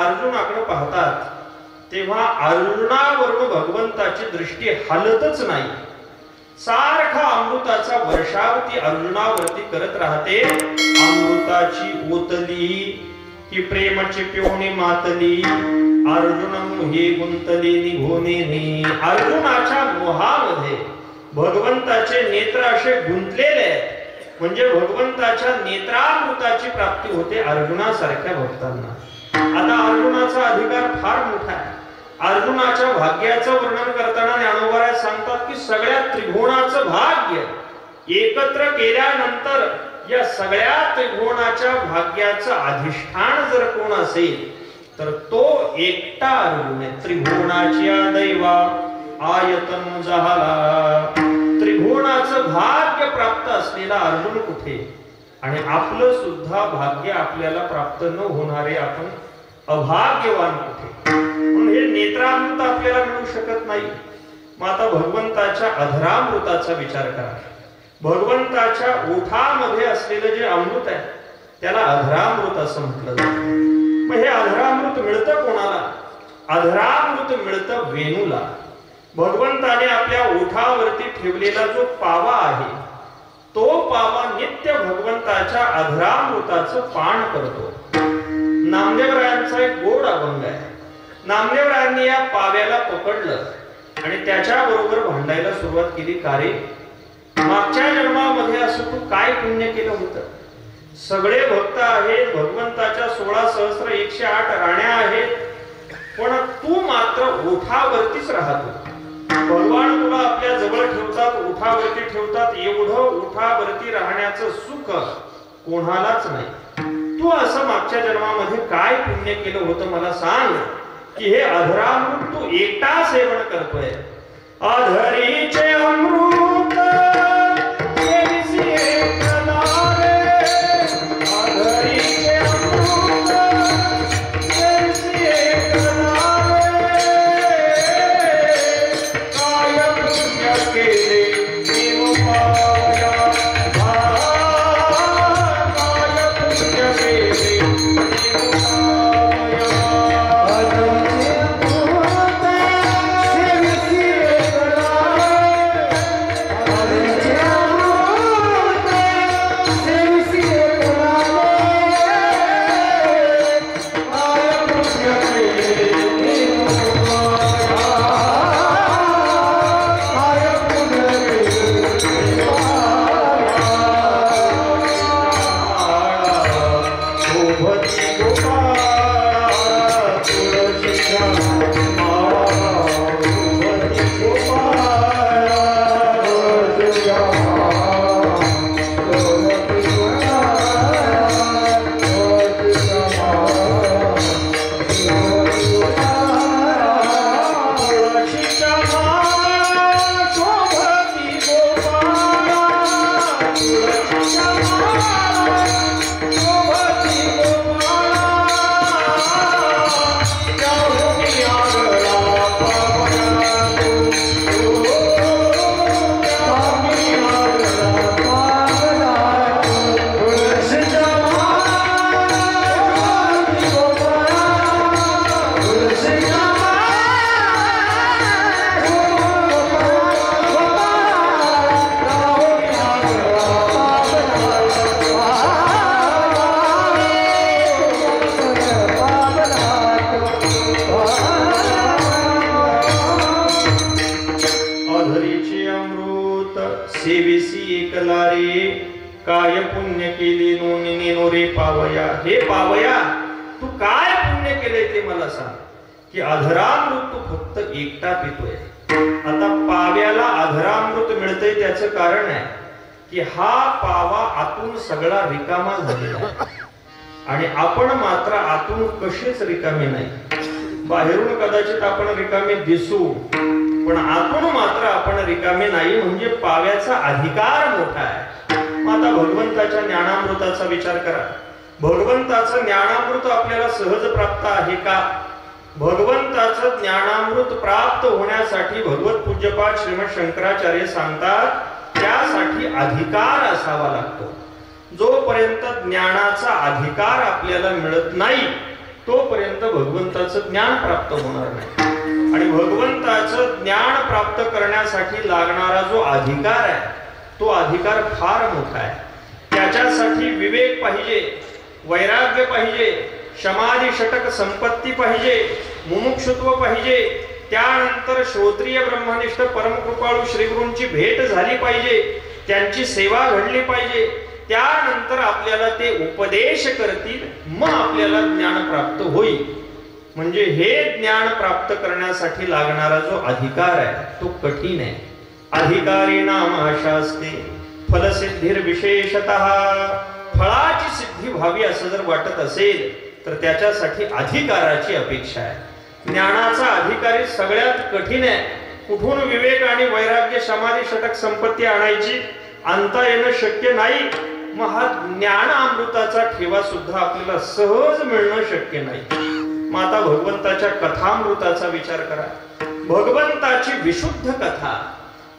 अर्जुनाकडे पाहतात तेव्हा अर्जुनावरून भगवंताची दृष्टी हलतच नाही. सारखा अमृताचा वर्षावती अर्जुनावरती करत राहते. अमृताची ओतली की प्रेमाची पिवणी मातली, अर्जुन मोहे गुंतले निघोने. अर्जुनाच्या मोहामध्ये भगवंताचे नेत्र असे गुंतलेले आहेत. म्हणजे भगवंताच्या नेत्रामृताची प्राप्ती होते अर्जुनासारख्या भक्तांना. आता अर्जुनाचा अधिकार फार मोठा आहे. अर्जुनाच्या भाग्याचं वर्णन करताना ज्ञानोबा सांगतात की सगळ्या त्रिभुवनाचं भाग्य एकत्र केल्यानंतर या सगळ्या त्रिभुवनाच्या भाग्याचं अधिष्ठान जर कोण असेल तर तो एकटा अर्जुन आहे. त्रिभुवनाच्या दैवा आयतन झाला. त्रिभुवनाचं भाग्य प्राप्त असलेला अर्जुन कुठे, आणि आपलं सुद्धा भाग्य आपल्याला प्राप्त न होणारे आपण अभाग्यवान कुठे. म्हणून हे नेत्रामृत आपल्याला मिळू शकत नाही. मग आता भगवंताच्या अधरामृताचा विचार करा. भगवंताच्या ओठामध्ये असलेलं जे अमृत आहे त्याला अधरामृत असं म्हटलं जातं. मग हे अधरामृत मिळतं कोणाला? अधरामृत मिळतं वेणूला. भगवंताने आपल्या ओठावरती ठेवलेला जो पावा आहे तो पावा नित्य भगवंताच्या अधरामृताचं पान करतो. नामदेवरायांचा एक गोड अभंग आहे. नामदेवरायांनी या पाव्याला पकडलं आणि त्याच्या बरोबर भांडायला सुरुवात केली. का रे, मागच्या जन्मामध्ये असं तू काय पुण्य केलं होतं? सगळे भक्त आहेत, भगवंताच्या 16,108 राण्या आहेत, पण तू मात्र ओठावरतीच राहतो. भगवान तुला आपल्या जवळ ठेवतात, ओठावरती ठेवतात. एवढं ओठावरती राहण्याचं सुख कोणालाच नाही. तू असं मागच्या जन्मामध्ये काय पुण्य केलं होतं मला सांग, की हे अधरामृत तू एकटा सेवन करतोय. अधरीचे अमृत काय पुण्य केले नो रे पावया. हे पावया, तू काय पुण्य केले ते मला सांग, की अधरामृत तू फक्त एकटा पितोय. आता पाव्याला अधरामृत मिळतंय त्याचं कारण आहे की हा पावा आतून सगळा रिकामा झालेला आहे आणि आपण मात्र आतून कशीच रिकामे नाही. बाहेरून कदाचित आपण रिकामे दिसू पण आतून मात्र आपण रिकामे नाही. म्हणजे पाव्याचा अधिकार मोठा आहे. आता भगवंताच्या ज्ञानामृताचा विचार करा. भगवंताचं ज्ञानामृत आपल्याला सहज प्राप्त आहे का? भगवंताचं ज्ञानामृत प्राप्त होण्यासाठी भगवत पूज्यपाद श्रीमद शंकराचार्य सांगतात त्यासाठी अधिकार असावा लागतो. जोपर्यंत ज्ञानाचा अधिकार आपल्याला मिळत नाही तोपर्यंत भगवंताचं ज्ञान प्राप्त होणार नाही. आणि भगवंताचं ज्ञान प्राप्त करण्यासाठी लागणारा जो अधिकार आहे तो अधिकार फार मोठा आहे. त्याच्यासाठी विवेक पाहिजे, वैराग्य पाहिजे, समाधी षटक संपत्ती पाहिजे, मुमुक्षुत्व पाहिजे. त्यानंतर श्रोत्रिय ब्रह्मनिष्ठ परमकृपाळू श्रीगुरूंची भेट झाली पाहिजे, त्यांची सेवा घडली पाहिजे. त्यानंतर आपल्याला ते उपदेश करतील, मग आपल्याला ज्ञान प्राप्त होईल. म्हणजे हे ज्ञान प्राप्त करण्यासाठी लागणारा जो अधिकार आहे तो कठीण आहे. अधिकारी नाम आशा असते फलसिद्धीर विशेषतः. फळाची सिद्धी व्हावी असं जर वाटत असेल तर त्याच्यासाठी अधिकाराची अपेक्षा आहे. ज्ञानाचा अधिकारी सगळ्यात कठीण आहे. कुठून विवेक आणि वैराग्य समाधी षटक संपत्ती आणायची, आणता येणं शक्य नाही. मग हा ज्ञान अमृताचा ठेवा सुद्धा आपल्याला सहज मिळणं शक्य नाही. मग आता भगवंताच्या कथामृताचा विचार करा. भगवंताची विशुद्ध कथा,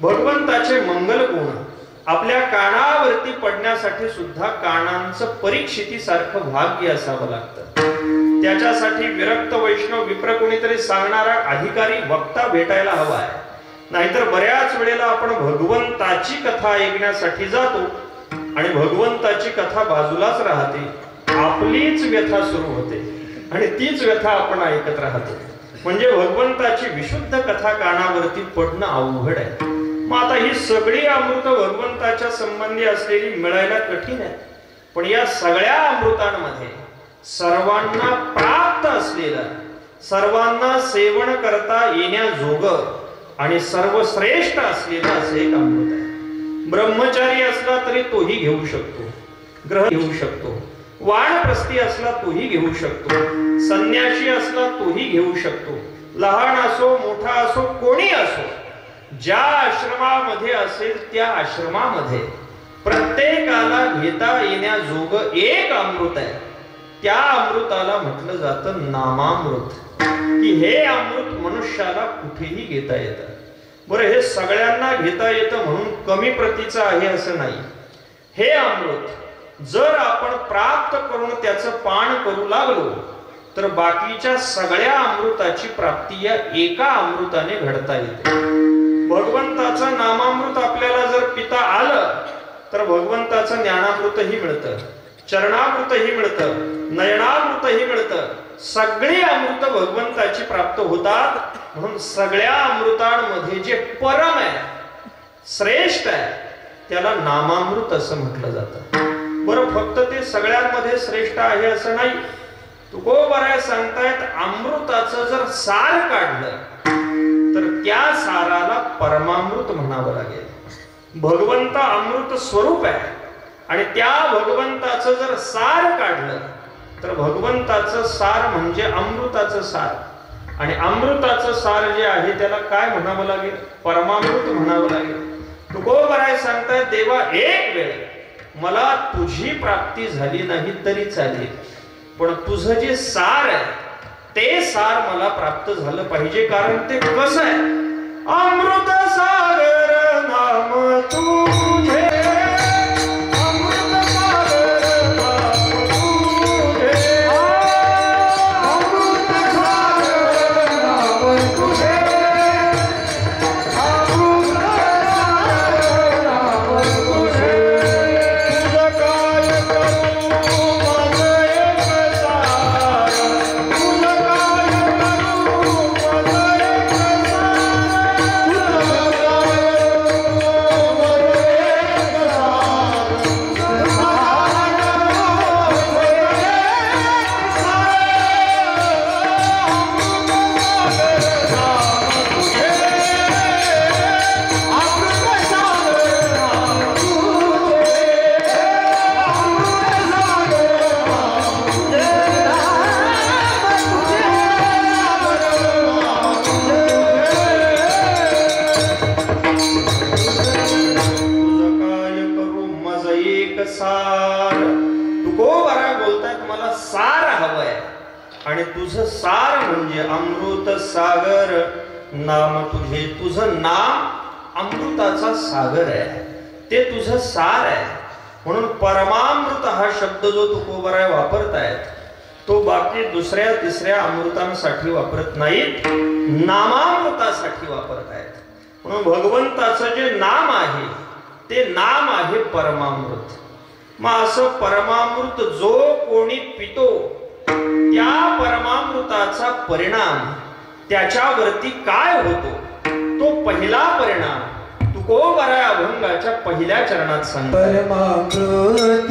भगवंताचे मंगल गुण आपल्या कानावरती पडण्यासाठी सुद्धा कानांचं परीक्षितीसारखं भाग्य असावं लागतं. त्याच्यासाठी विरक्त वैष्णव विप्र कोणीतरी सांगणारा अधिकारी वक्ता भेटायला हवा आहे. नाहीतर बऱ्याच वेळेला आपण भगवंताची कथा ऐकण्यासाठी जातो आणि भगवंताची कथा बाजूलाच राहते, आपलीच व्यथा सुरू होते आणि तीच व्यथा आपण ऐकत राहतो. म्हणजे भगवंताची विशुद्ध कथा कानावरती पडणं अवघड आहे. मग आता ही सगळी अमृत भगवंताच्या संबंधी असलेली मिळायला कठीण आहे. पण या सगळ्या अमृतांमध्ये सर्वांना प्राप्त असलेलं, सर्वांना सेवन करता येण्याजोग आणि सर्वश्रेष्ठ असलेलं असं एक अमृत आहे. ब्रह्मचारी असला तरी तोही घेऊ शकतो, ग्रह घेऊ शकतो. वानप्रस्थी असला तोही घेऊ शकतो, संन्यासी असला तोही घेऊ शकतो. लहान असो मोठा असो कोणी असो, ज्या आश्रमामध्ये असेल त्या आश्रमामध्ये प्रत्येकाला घेता येण्याजोग एक अमृत आहे. त्या अमृताला म्हटलं जातं नामामृत. की हे अमृत मनुष्याला कुठेही घेता येतं. बरं, हे सगळ्यांना घेता येतं म्हणून कमी प्रतीचं आहे असं नाही. हे अमृत जर आपण प्राप्त करून त्याचं पान करू लागलो तर बाकीच्या सगळ्या अमृताची प्राप्ती या एका अमृताने घडता येते. भगवंताचं नामामृत आपल्याला जर पिता आलं तर भगवंताचं ज्ञानामृतही मिळतं, चरणामृतही मिळतं, नयनामृतही मिळतं. सगळी अमृत भगवंताची प्राप्त होतात. म्हणून सगळ्या अमृतांमध्ये जे परम आहे, श्रेष्ठ आहे, त्याला नामामृत असं म्हटलं जातं. बरं, फक्त ते सगळ्यांमध्ये श्रेष्ठ आहे असं नाही. तुकोबाराय सांगतायत अमृताचं जर सार काढलं तर त्या साराला परमामृत म्हणावं लागेल. भगवंत अमृत स्वरूप आहे आणि त्या भगवंताचं जर सार काढलं तर भगवंताचं सार म्हणजे अमृताचं सार. आणि अमृताचं सार जे आहे त्याला काय म्हणावं लागेल? परमामृत म्हणावं लागेल. तुकोबाराय सांगतायत देवा, एक वेळ मला तुझी प्राप्ती झाली नाही तरी चालेल, पण तुझं जे सार आहे ते सार मला प्राप्त झालं पाहिजे. कारण ते कसं आहे? अमृत सागर नाम तुझे, अमृत सागर नाम तुझे, अमृत सागर नाम तुझे, अमृत सागर नाम तुझे. तुझं काय करू माझं एक सार, तुझं काय करू माझं एक आणि तुझं सार म्हणजे अमृत सागर नाम तुझे. तुझं नाम अमृताचा सागर आहे, ते तुझं सार आहे. म्हणून परमामृत हा शब्द जो तुकोबाराय वापरतायत तो बाकी दुसऱ्या तिसऱ्या अमृतांसाठी वापरत नाहीत, नामामृतासाठी वापरत आहेत. म्हणून भगवंताचं जे नाम आहे ते नाम आहे परमामृत. मग असं परमामृत जो कोणी पितो त्या परमामृताचा परिणाम त्याच्यावरती काय होतो, तो पहिला परिणाम तुकोबरा अभंगाच्या पहिल्या चरणात सांगतो. परमामृत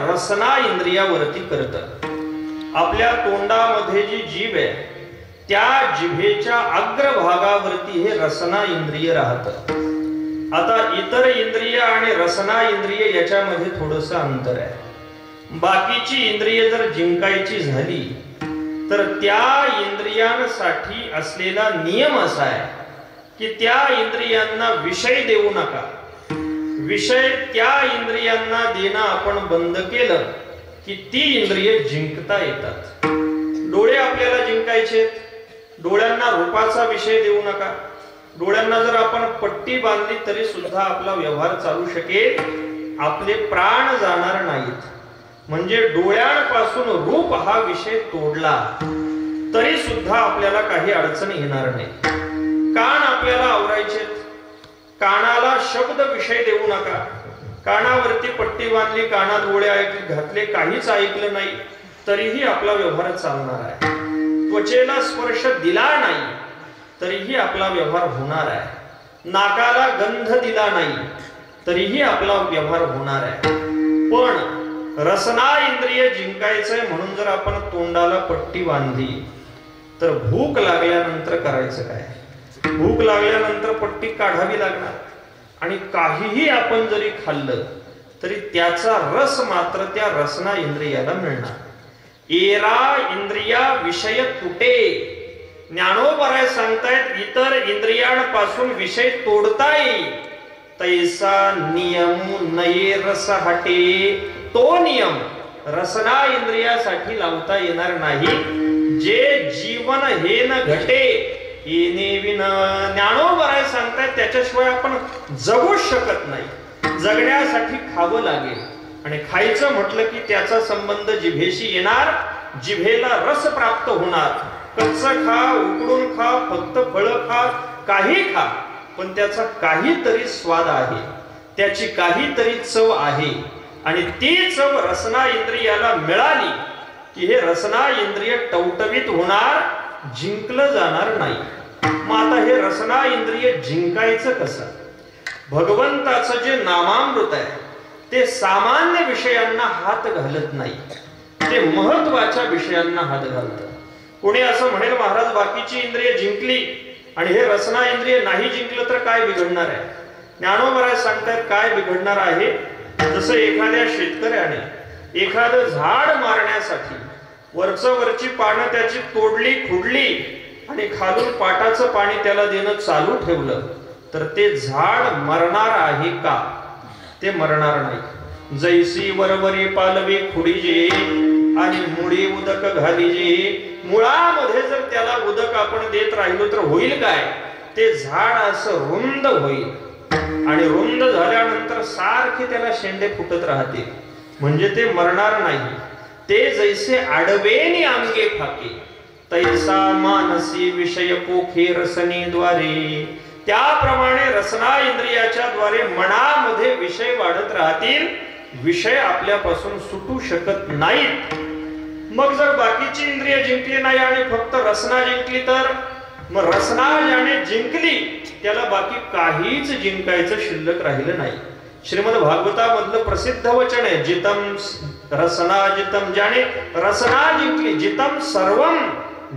रसना इंद्रियावरती करतात. आपल्या तोंडामध्ये जी जीभ आहे त्या जिभेच्या अग्रभागावरती हे रसना इंद्रिय राहतं. आता इतर इंद्रिय आणि रसना इंद्रिय याच्यामध्ये थोडंसं अंतर आहे. बाकीची इंद्रिय जर जिंकायची झाली तर त्या इंद्रियांसाठी असलेला नियम असा आहे की त्या इंद्रियांना विषय देऊ नका. विषय त्या इंद्रियांना देणं आपण बंद केलं की ती इंद्रिय जिंकता येतात. डोळे आपल्याला जिंकायचे, डोळ्यांना रूपाचा विषय देऊ नका. डोळ्यांना जर आपण पट्टी बांधली तरी सुद्धा आपला व्यवहार चालू शकेल, आपले प्राण जाणार नाहीत. म्हणजे डोळ्यांपासून रूप हा विषय तोडला तरी सुद्धा आपल्याला काही अडचण येणार नाही. कान आपल्याला आवरायचे, कानाला शब्द विषय देऊ नका. कानावरती पट्टी बांधली, कानात डोळे घातले, काहीच ऐकलं नाही तरीही आपला व्यवहार चालणार आहे. त्वचेला स्पर्श दिला नाही तरीही आपला व्यवहार होणार आहे. नाकाला गंध दिला नाही तरीही आपला व्यवहार होणार आहे. पण रसना इंद्रिय जिंकायचंय म्हणून जर आपण तोंडाला पट्टी बांधली तर भूक लागल्यानंतर करायचं काय? भूक लागल्यानंतर पट्टी काढावी लागणार आणि काहीही आपण जरी खाल्लं तरी त्याचा रस मात्र त्या रसना इंद्रियाला मिळणार. एरा इंद्रिया विषय तुटे. ज्ञानोबराय सांगतायत इतर इंद्रियांपासून विषय तोडता येईल तैसा नियम नये रस हटे. तो नियम रसना इंद्रियासाठी लावता येणार नाही. जे जीवन हे न घटे येणे विन. ज्ञानोबराय सांगतायत त्याच्याशिवाय आपण जगूच शकत नाही. जगण्यासाठी खावं लागेल आणि खायचं म्हटलं की त्याचा संबंध जिभेशी येणार. जिभेला रस प्राप्त होणार. कच्चं खा, उकडून खा, फक्त फळं खा, काही खा, पण त्याचा काहीतरी स्वाद आहे, त्याची काहीतरी चव आहे. आणि ती चव रसना इंद्रियाला मिळाली की हे रसना इंद्रिय टवटवीत होणार, जिंकलं जाणार नाही. मग आता हे रसना इंद्रिय जिंकायचं कसं? भगवंताचं जे नामामृत आहे ते सामान्य विषयांना हात घालत नाही, ते महत्वाच्या विषयांना हात घालतं. कोणी असं म्हणेल महाराज बाकीची इंद्रिय जिंकली आणि हे रसना इंद्रिय नाही जिंकलं तर काय बिघडणार आहे? ज्ञानोबराय सांगतात काय बिघडणार आहे. जसं एखाद्या शेतकऱ्याने एखादं झाड मारण्यासाठी वरची पानं त्याची तोडली, खुडली आणि खालून पाटाचं पाणी त्याला देणं चालू ठेवलं तर ते झाड मरणार आहे का? ते मरणार नाही. जैसी वरवरी पालवी खुडीजे आणि मुळी उदक घालीजे. मुळामध्ये जर त्याला उदक आपण देत राहिलो तर होईल काय? ते झाड असं रुंद होईल आणि रुंद झाल्यानंतर सारखे त्याला शेंडे फुटत राहतील, म्हणजे ते मरणार नाही. ते जैसे आडवेनी अंगे फाके तैसा मानसी विषय पोखे रसने द्वारे, त्याप्रमाणे रसना इंद्रियाच्या द्वारे मनामध्ये विषय वाढत राहतील, विषय आपल्यापासून सुटू शकत नाहीत. मग जर बाकीची इंद्रिय जिंकली नाही आणि फक्त रसना जिंकली तर मग रसना ज्याने जिंकली त्याला बाकी काहीच जिंकायचं शिल्लक राहिलं नाही. श्रीमद भागवतामधलं प्रसिद्ध वचन आहे, जितम रसना जितम, ज्याने रसना जिंकली, जितम सर्वम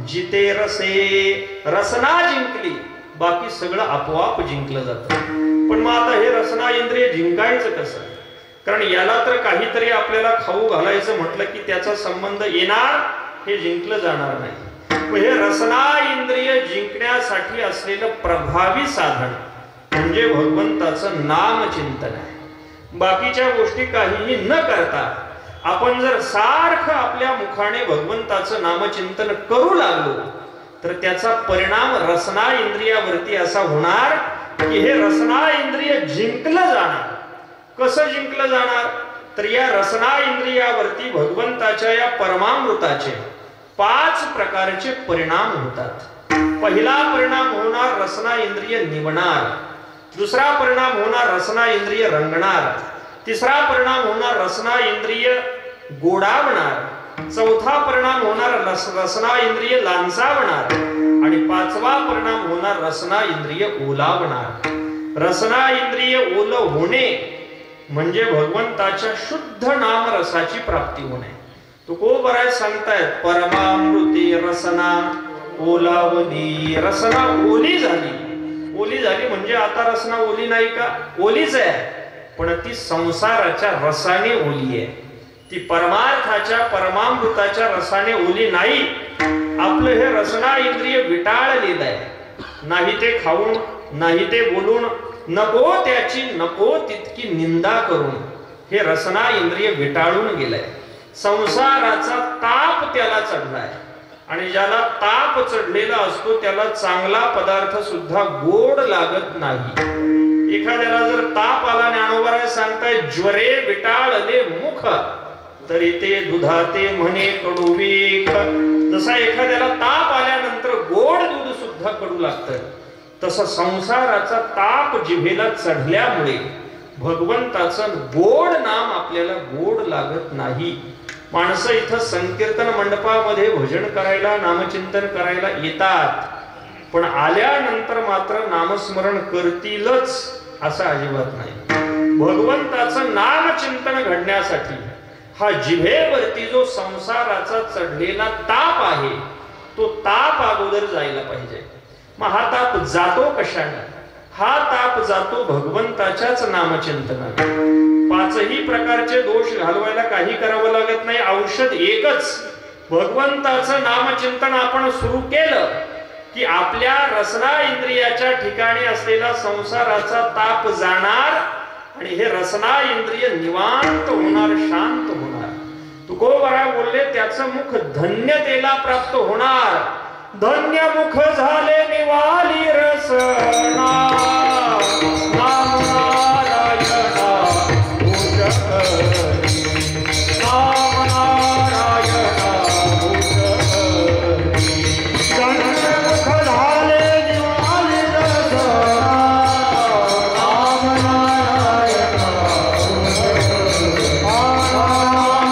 जिते रसे, रसना जिंकली बाकी सगळं आपोआप जिंकलं जातं. पण मग आता हे रसना इंद्रिय जिंकायचं कसं? कारण याला तर काहीतरी आपल्याला खाऊ घालायचं म्हटलं की त्याचा संबंध येणार, हे जिंकलं जाणार नाही. हे रसना इंद्रिय जिंकण्यासाठी असलेलं प्रभावी साधन म्हणजे भगवंताचं नामचिंतन आहे. बाकीच्या गोष्टी काहीही न करता आपण जर सारखं आपल्या मुखाने भगवंताचं नामचिंतन करू लागलो तर त्याचा परिणाम रसना इंद्रियावरती असा होणार की हे रसना इंद्रिय जिंकलं जाणार. कसं जिंकलं जाणार? तर या रसना इंद्रियावरती भगवंताच्या या परमामृताचे 5 प्रकारचे परिणाम होतात. पहिला परिणाम होणार, रसना इंद्रिय निवणार. दुसरा परिणाम होणार, रसना इंद्रिय रंगणार. तिसरा परिणाम होणार, रसना इंद्रिय गोडावणार. चौथा परिणाम होणार, रसना इंद्रिय लांचावणार. आणि 5वा परिणाम होणार, रसना इंद्रिय ओलावणार. रसना इंद्रिय ओल होणे म्हणजे भगवंताच्या शुद्ध नामरसाची प्राप्ती होणे. तुकोबराय सांगतायत, परमामृती रसना ओलावली. रसना ओली झाली. ओली झाली म्हणजे आता रसना ओली नाही का? ओलीच आहे, पण ती संसाराच्या रसाने ओली आहे. ती परमार्थाच्या परमामृताच्या रसाने ओली नाही. आपलं हे रसना इंद्रिय विटाळलेलं आहे. नाही ते खाऊन, नाही ते बोलून, नको त्याची नको तितकी निंदा करून हे रसना इंद्रिय विटाळून गेलंय. संसाराचा ताप त्याला चढलाय आणि ज्याला ताप चढलेला असतो त्याला चांगला पदार्थ सुद्धा गोड लागत नाही. एखाद्याला जर ताप आला, ज्ञानोबराय सांगताय, ज्वरे विटाळले मुख तरी ते दुधाते म्हणे कडू विख. जसा एखाद्याला ताप आल्यानंतर गोड दूध सुद्धा कडू लागतं, तसं संसाराचा ताप जिभेला चढल्यामुळे भगवंताचं गोड नाम आपल्याला गोड लागत नाही. माणसं इथं संकीर्तन मंडपामध्ये भजन करायला, नामचिंतन करायला येतात, पण आल्यानंतर मात्र नामस्मरण करतीलच असं अजिबात नाही. भगवंताचं नामचिंतन घडण्यासाठी हा जिभेवरती जो संसाराचा चढलेला ताप आहे तो ताप अगोदर जायला पाहिजे. मग हा ताप जातो कशाने? हा ताप जातो भगवंताच्याच नामचिंतनाने. 5ही प्रकारचे दोष घालवायला काही करावं लागत नाही. औषध एकच, भगवंताचं नामचिंतन आपण सुरू केलं की आपल्या रसना इंद्रियाच्या ठिकाणी असलेला संसाराचा ताप जाणार आणि हे रसना इंद्रिय निवांत होणार, शांत होणार. तुकोबराय बोलले, त्याचं मुख धन्यतेला प्राप्त होणार. धन्य मुख झाले निवाली रसना, नाम नारायणा भूत हरी, नाम नारायणा भूत हरी. धन्य मुख झाले निवाली रसना, नाम नारायणा भूत हरी, नाम नारायणा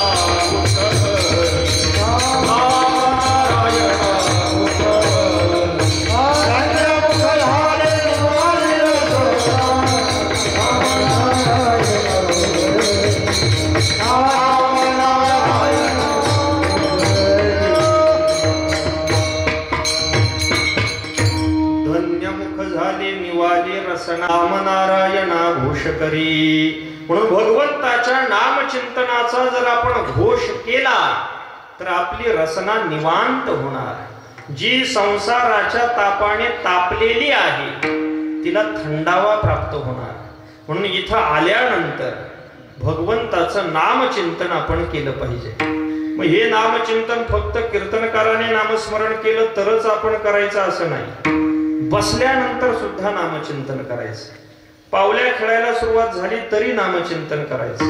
भूत हरी. धन्य नाम नारायणा घोष करी. म्हणून भगवंताच्या नामचिंतनाचा जर आपण घोष केला तर आपली रसना निवांत होणार. जी संसाराच्या तापाने तापलेली आहे तिला थंडावा प्राप्त होणार. म्हणून इथं आल्यानंतर भगवंताचं नामचिंतन आपण केलं पाहिजे. मग हे नामचिंतन फक्त कीर्तनकाराने नामस्मरण केलं तरच आपण करायचं असं नाही. बसल्यानंतर सुद्धा नामचिंतन करायचं. पावल्या खेळायला सुरुवात झाली तरी नामचिंतन करायचं.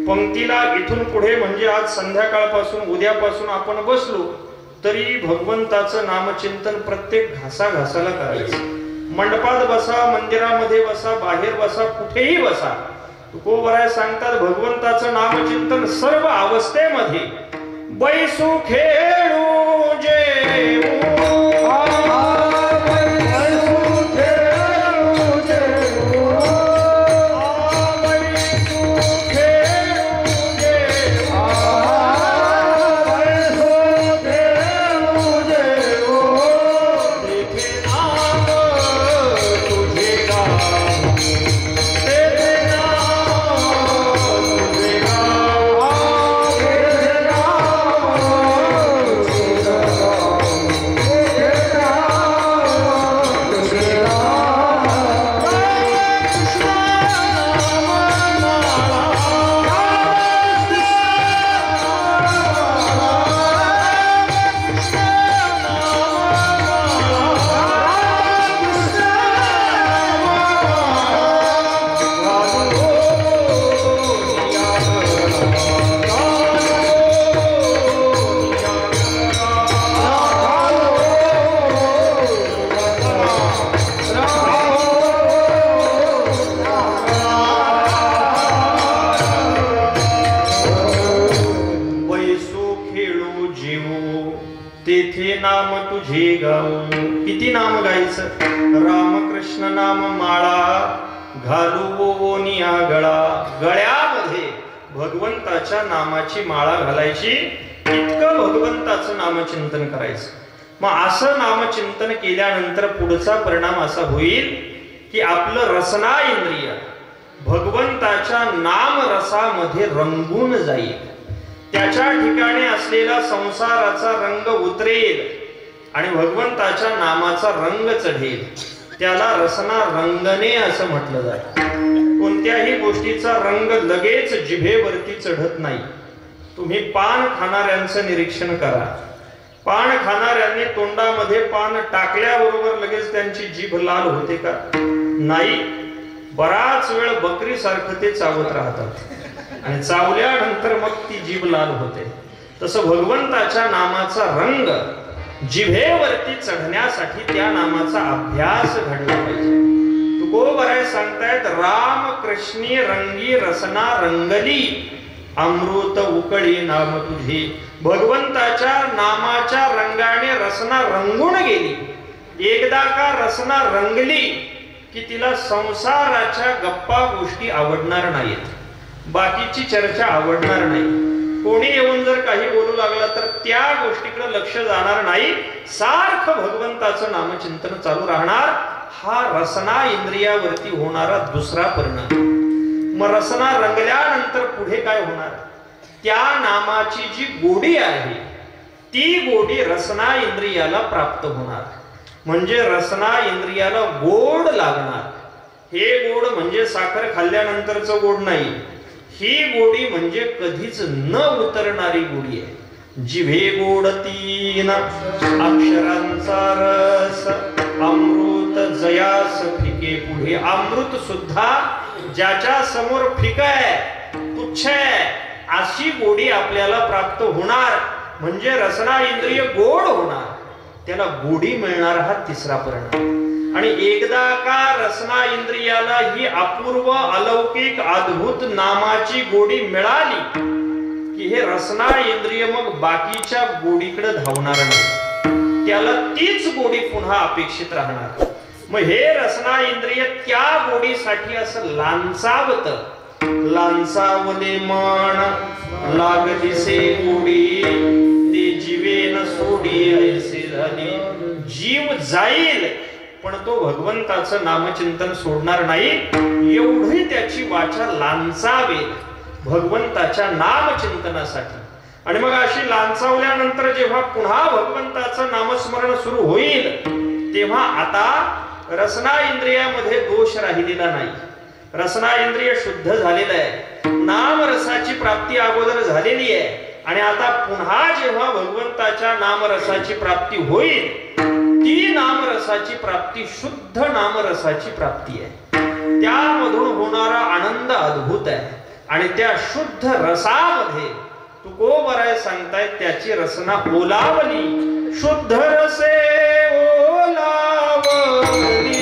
पंक्तीला इथून पुढे म्हणजे आज संध्याकाळपासून उद्यापासून आपण बसलो तरी भगवंताचं नामचिंतन प्रत्येक घासाघासाला करायचं. मंडपात बसा, मंदिरामध्ये बसा, बाहेर बसा, कुठेही बसा, तुकोबराय सांगतात भगवंताचं नामचिंतन सर्व अवस्थेमध्ये. बैसू खेळू जेवू किती नाम गायचं. रामकृष्ण नाम माळा घालू ओनिया गळा. गळ्यामध्ये भगवंताच्या नामाची माळा घालायची. इतकं भगवंताचं नामचिंतन करायचं. मग असं नामचिंतन केल्यानंतर पुढचा परिणाम असा होईल की आपलं रसना इंद्रिय भगवंताच्या नाम रसामध्ये रंगून जाईल. त्याच्या ठिकाणी असलेला संसाराचा रंग उतरेल आणि भगवंताच्या नामाचा रंग चढेल. त्याला रसना रंगणे असं म्हटलं जातं. कोणत्याही गोष्टीचा रंग लगेच जिभेवरती चढत नाही. तुम्ही पान खाणाऱ्यांचं निरीक्षण करा. पान खाणाऱ्यांनी तोंडामध्ये पान टाकल्याबरोबर लगेच त्यांची जीभ लाल होते का? नाही. बराच वेळ बकरी सारखं ते चावत राहतात आणि चावल्यानंतर मग ती जीभ लाल होते. तसं भगवंताच्या नामाचा रंग जिभेवरती चढण्यासाठी त्या नामाचा अभ्यास घडला पाहिजे. तुकोबराय सांगतायत राम कृष्णी रंगी रसना रंगली अमृत उकळी नाम तुझे. भगवंताच्या नामाच्या रंगाने रसना रंगून गेली. एकदा का रसना रंगली की तिला संसाराच्या गप्पा गोष्टी आवडणार नाहीत. बाकीची चर्चा आवडणार नाही. कोणी येऊन जर काही बोलू लागला तर त्या गोष्टीकडे लक्ष जाणार नाही. सारखं भगवंताचं नामचिंतन चालू राहणार. हा रसना इंद्रियावरती होणारा दुसरा परिणाम. मग रसना रंगल्यानंतर पुढे काय होणार? त्या नामाची जी गोडी आहे ती गोडी रसना इंद्रियाला प्राप्त होणार. म्हणजे रसना इंद्रियाला गोड लागणार. हे गोड म्हणजे साखर खाल्ल्यानंतरचं गोड नाही. ही गोडी म्हणजे कधीच न उतरणारी गोडी आहे. जिभे गोड तीन अक्षरांचा रस अमृत जयास फिके पुढे. अमृत सुद्धा ज्याच्या समोर फिक आहे, तुच्छ आहे, अशी गोडी आपल्याला प्राप्त होणार. म्हणजे रसना इंद्रिय गोड होणार. त्याला गोडी मिळणार हा तिसरा परिणाम. आणि एकदा का रसना इंद्रियाला ही अपूर्व अलौकिक अद्भुत नामाची गोडी मिळाली की हे रसना इंद्रिय मग बाकीच्या गोडीकडे धावणार नाही. त्याला तीच गोडी पुन्हा अपेक्षित राहणार. मग हे रसना इंद्रिय त्या गोडीसाठी असं लांचावत. लांचावले मन लागलीसे गोडी ते जीवेन सोडी ऐसे झाली. जीव जाईल पण तो भगवंताचं नामचिंतन सोडणार नाही. एवढी त्याची वाचा लांचावेल भगवंताच्या नामचिंतनासाठी. आणि मग अशी लांचावल्यानंतर जेव्हा पुन्हा भगवंताचं नामस्मरण सुरू होईल तेव्हा आता रसना इंद्रियामध्ये दोष राहिलेला नाही. रसना इंद्रिय शुद्ध झालेलं आहे, नाम रसाची प्राप्ती अगोदर झालेली आहे. आणि आता पुन्हा जेव्हा भगवंताच्या नामरसाची प्राप्ती होईल ती नामरसाची प्राप्ती शुद्ध नामरसाची प्राप्ती आहे. त्यामधून होणारा आनंद अद्भुत आहे. आणि त्या शुद्ध रसामध्ये तुकोबराय सांगतायत त्याची रसना ओलावली. शुद्ध रसे ओलावली,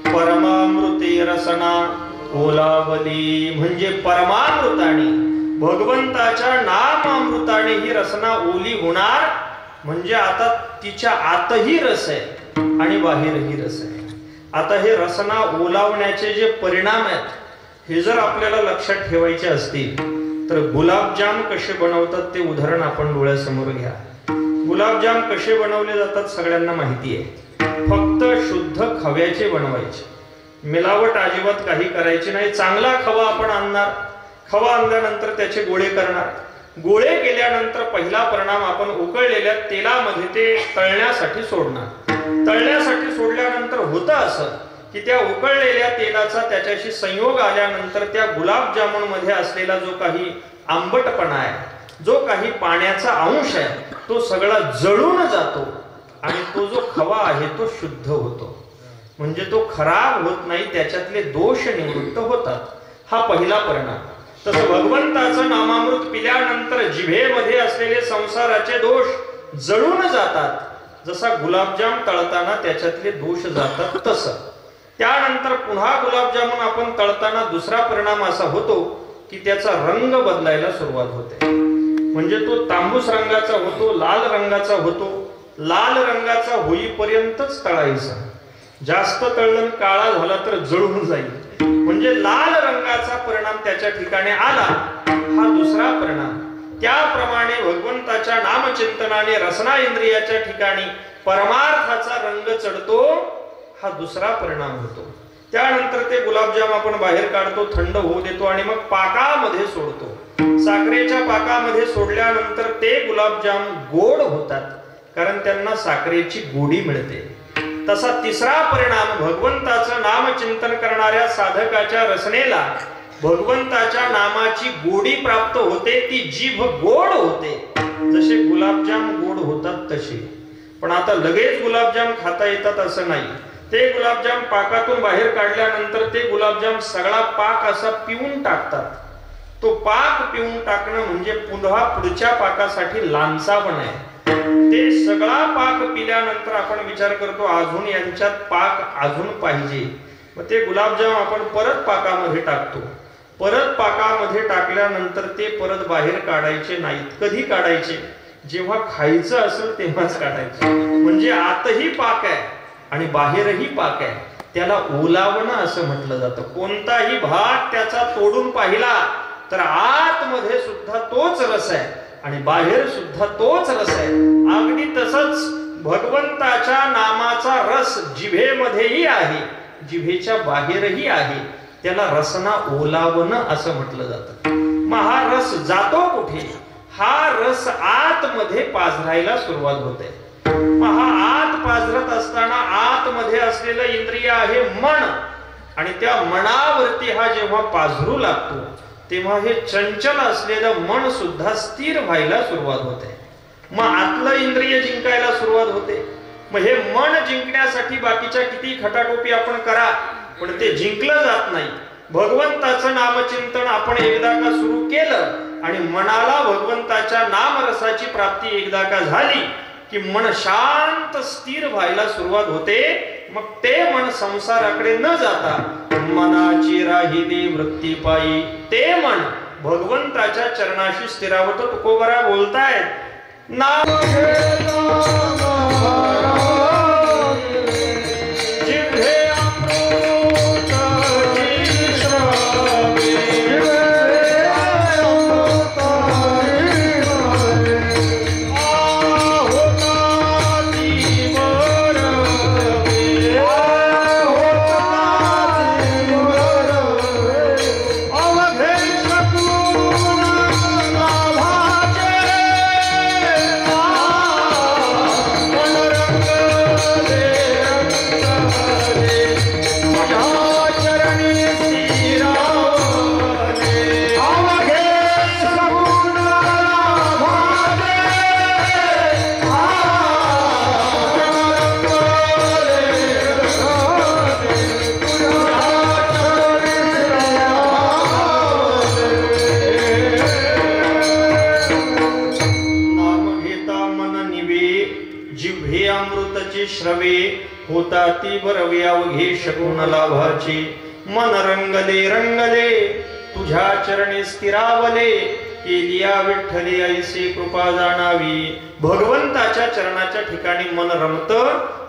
परमामृते रसना ओलावली. म्हणजे परमामृताने भगवंताच्या नामामृताने ही रसना ओली होणार. म्हणजे आता तिच्या आतही रस आहे आणि बाहेरही रस आहे. आता हे रसना ओलावण्याचे जे परिणाम आहेत हे जर आपल्याला लक्षात ठेवायचे असतील तर गुलाबजाम कसे बनवतात ते उदाहरण आपण डोळ्यासमोर घ्या. गुलाबजाम कसे बनवले जातात सगळ्यांना माहिती आहे. फक्त शुद्ध खव्याचे बनवायचे, मिलावट अजिबात काही करायची नाही. चांगला खवा आपण आणणार, खवा आणल्यानंतर त्याचे गोळे करणार. गोळे केल्यानंतर पहिला परिणाम आपण उकळलेल्या तेलामध्ये ते तळण्यासाठी सोडणार. तळण्यासाठी सोडल्यानंतर होतं असं की त्या उकळलेल्या तेलाचा त्याच्याशी संयोग आल्यानंतर त्या गुलाबजामुन मध्ये असलेला जो काही आंबटपणा आहे, जो काही पाण्याचा अंश आहे तो सगळा जळून जातो आणि तो जो खवा आहे तो शुद्ध होतो. म्हणजे तो खराब होत नाही, त्याच्यातले दोष निवृत्त होतात. हा पहिला परिणाम. तसं भगवंताचं नामामृत पिल्यानंतर जिभेमध्ये असलेले संसाराचे दोष जळून जातात. जसा गुलाबजाम तळताना त्याच्यातले दोष जातात तसं. त्यानंतर पुन्हा गुलाबजामुन आपण तळताना दुसरा परिणाम असा होतो की त्याचा रंग बदलायला सुरुवात होते. म्हणजे तो तांबूस रंगाचा होतो, लाल रंगाचा होतो. लाल रंगाचा होईपर्यंतच तळायचा. जास्त तळण काळा झाला तर जळून जाईल. म्हणजे लाल रंगाचा परिणाम त्याच्या ठिकाणी आला. हा दुसरा परिणाम. त्याप्रमाणे भगवंताच्या नामचिंतनाने रसना इंद्रियाच्या ठिकाणी परमार्थाचा रंग चढतो. हा दुसरा परिणाम होतो. त्यानंतर ते गुलाबजाम आपण बाहेर काढतो, थंड होऊ देतो आणि मग पाकामध्ये सोडतो. साखरेच्या पाकामध्ये सोडल्यानंतर ते गुलाबजाम गोड होतात कारण त्यांना साखरेची गोडी मिळते. तसा तिसरा परिणाम भगवंताचं नामचिंतन करणाऱ्या साधकाच्या रसनेला भगवंताच्या नामाची गोडी प्राप्त होते. ती जीभ गोड होते. जसे गुलाबजाम गोड होतात तसे. पण आता लगेच गुलाबजाम खाता येतात असं नाही. ते गुलाबजाम पाकातून बाहेर काढल्यानंतर ते गुलाबजाम सगळा पाक असा पिऊन टाकतात. तो पाक पिऊन टाकणं म्हणजे पुन्हा पुढच्या पाकासाठी लांचावण आहे. ते सगळा पाक पिल्यानंतर आपण विचार करतो अजून यांच्यात पाक अजून पाहिजे. मग ते गुलाबजाम आपण परत पाकामध्ये टाकतो. परत पाकामध्ये टाकल्यानंतर ते परत बाहेर काढायचे नाहीत. कधी काढायचे? जेव्हा खायचं असेल तेव्हाच काढायचे. म्हणजे आतही पाक आहे आणि बाहेरही पाक आहे. त्याला ओलावणं असं म्हटलं जातं. कोणताही भाग त्याचा तोडून पाहिला तर आतमध्ये सुद्धा तोच रस आहे आणि बाहेर सुद्धा तोच रस आहे. अगदी तसंच भगवंताच्या नामाचा रस जिभेमध्येही आहे, जिभेच्या बाहेरही आहे. त्याला रसना ओलावणं असं म्हटलं जातं. मग हा रस जातो कुठे? हा रस आतमध्ये पाझरायला सुरुवात होते. मग हा आत पाझरत असताना आतमध्ये असलेलं इंद्रिय आहे मन. आणि त्या मनावरती हा जेव्हा पाझरू लागतो तेव्हा हे चंचल असलेलं मन सुद्धा स्थिर व्हायला सुरुवात होते. मग आतलं इंद्रिय जिंकायला सुरुवात होते. मग हे मन जिंकण्यासाठी बाकीच्या किती खटाटोपी आपण करा पण ते जिंकलं जात नाही. भगवंताचं नामचिंतन आपण एकदा का सुरू केलं आणि मनाला भगवंताच्या नामरसाची प्राप्ती एकदा का झाली की मन शांत स्थिर व्हायला सुरुवात होते. मग ते मन संसाराकडे न जाता मनाची राहिली वृत्ती पायी ते मन भगवंताच्या चरणाशी स्थिरावत. तुकोबरा बोलतायत नाम श्रवे होता ती बरवे अवघे शकुन लाभाचे. मन रंगले रंगले तुझ्या चरणी स्थिरावले केलिया विठ्ठले ऐसे कृपा जाणावी. भगवंताच्या चरणाच्या ठिकाणी मन रमत